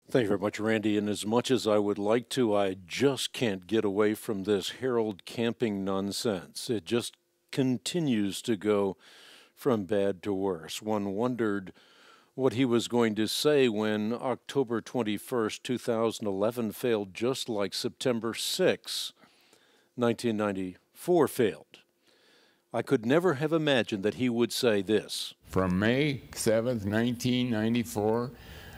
Thank you very much, Randy. And as much as I would like to, I just can't get away from this Harold Camping nonsense. It just continues to go from bad to worse. One wondered what he was going to say when October 21st, 2011 failed just like September 6, 1994 failed. I could never have imagined that he would say this. From May 7th, 1994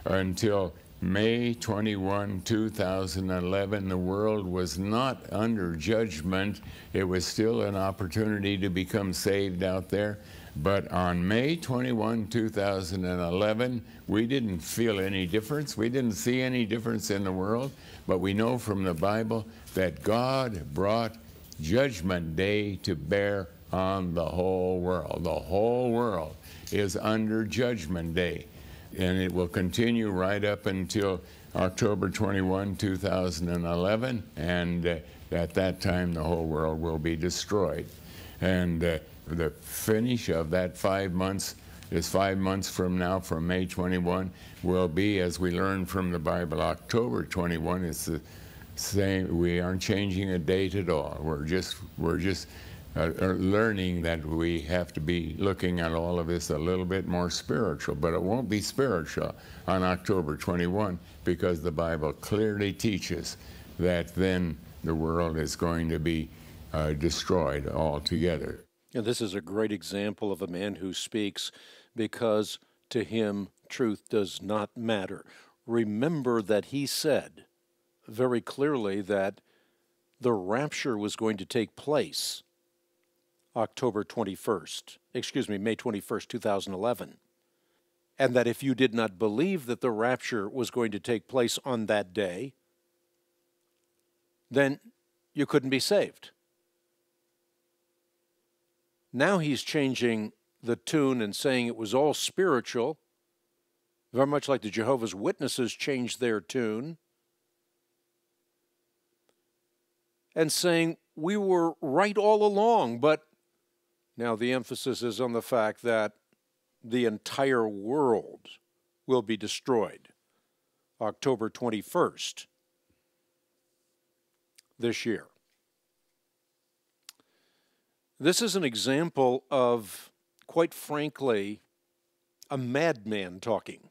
until May 21, 2011, the world was not under judgment. It was still an opportunity to become saved out there. But on May 21, 2011, we didn't feel any difference. We didn't see any difference in the world. But we know from the Bible that God brought Judgment Day to bear on the whole world. The whole world is under Judgment Day. And it will continue right up until October 21, 2011, and at that time the whole world will be destroyed. And the finish of that 5 months is 5 months from now, from May 21, will be, as we learn from the Bible, October 21. It's the same. We aren't changing a date at all. We're just learning that we have to be looking at all of this a little bit more spiritual, but it won't be spiritual on October 21 because the Bible clearly teaches that then the world is going to be destroyed altogether. And this is a great example of a man who speaks because to him truth does not matter. Remember that he said very clearly that the rapture was going to take place October 21st, May 21st, 2011. And that if you did not believe that the rapture was going to take place on that day, then you couldn't be saved. Now he's changing the tune and saying it was all spiritual, very much like the Jehovah's Witnesses changed their tune, and saying we were right all along, but now the emphasis is on the fact that the entire world will be destroyed October 21st this year. This is an example of, quite frankly, a madman talking.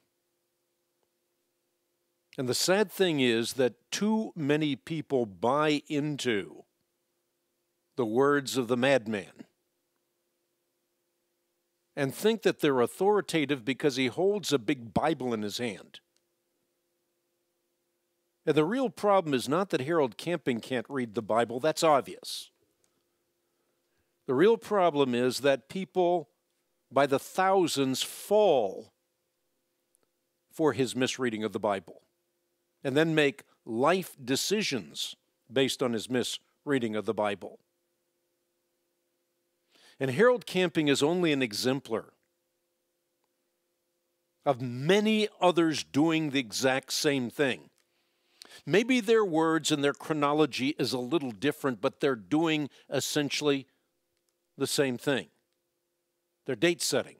And the sad thing is that too many people buy into the words of the madman and think that they're authoritative because he holds a big Bible in his hand. And the real problem is not that Harold Camping can't read the Bible. That's obvious. The real problem is that people by the thousands fall for his misreading of the Bible and then make life decisions based on his misreading of the Bible. And Harold Camping is only an exemplar of many others doing the exact same thing. Maybe their words and their chronology is a little different, but they're doing essentially the same thing. They're date setting.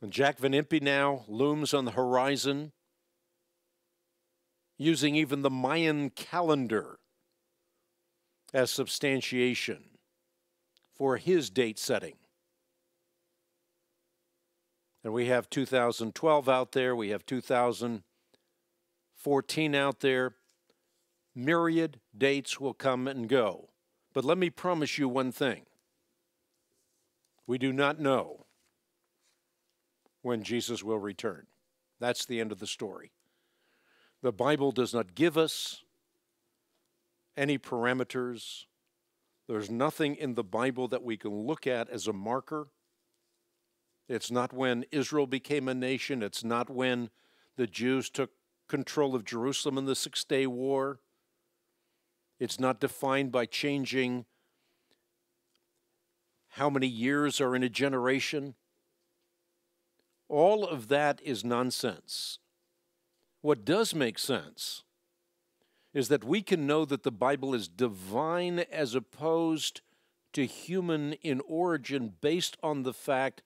And Jack Van Impe now looms on the horizon, using even the Mayan calendar as substantiation for his date setting. And we have 2012 out there, we have 2014 out there. Myriad dates will come and go. But let me promise you one thing. We do not know when Jesus will return. That's the end of the story. The Bible does not give us any parameters. There's nothing in the Bible that we can look at as a marker. It's not when Israel became a nation. It's not when the Jews took control of Jerusalem in the 6-Day War. It's not defined by changing how many years are in a generation. All of that is nonsense. What does make sense is that we can know that the Bible is divine as opposed to human in origin based on the fact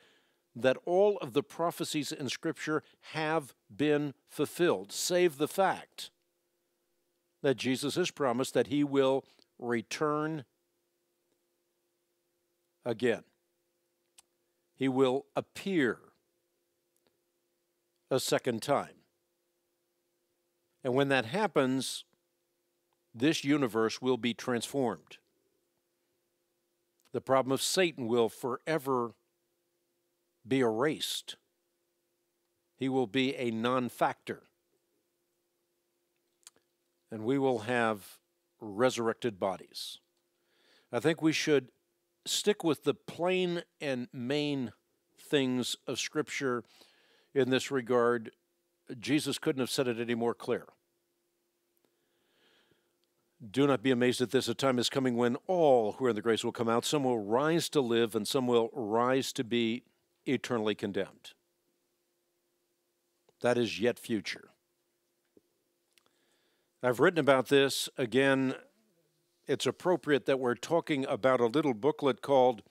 that all of the prophecies in Scripture have been fulfilled, save the fact that Jesus has promised that he will return again. He will appear a second time. And when that happens, this universe will be transformed. The problem of Satan will forever be erased. He will be a non-factor. And we will have resurrected bodies. I think we should stick with the plain and main things of Scripture in this regard. Jesus couldn't have said it any more clear. Do not be amazed at this. A time is coming when all who are in the grace will come out. Some will rise to live, and some will rise to be eternally condemned. That is yet future. I've written about this. Again, it's appropriate that we're talking about a little booklet called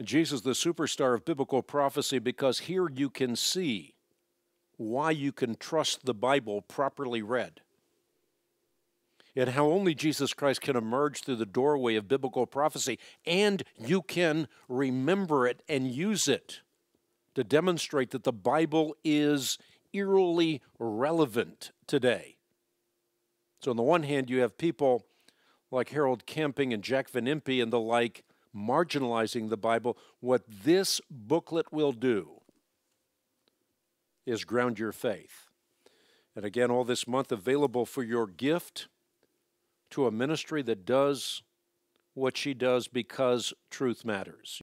Jesus, the Superstar of Biblical Prophecy, because here you can see why you can trust the Bible properly read, and how only Jesus Christ can emerge through the doorway of biblical prophecy, and you can remember it and use it to demonstrate that the Bible is eerily relevant today. So on the one hand, you have people like Harold Camping and Jack Van Impe and the like marginalizing the Bible. What this booklet will do is ground your faith. And again, all this month available for your gift to a ministry that does what she does because truth matters.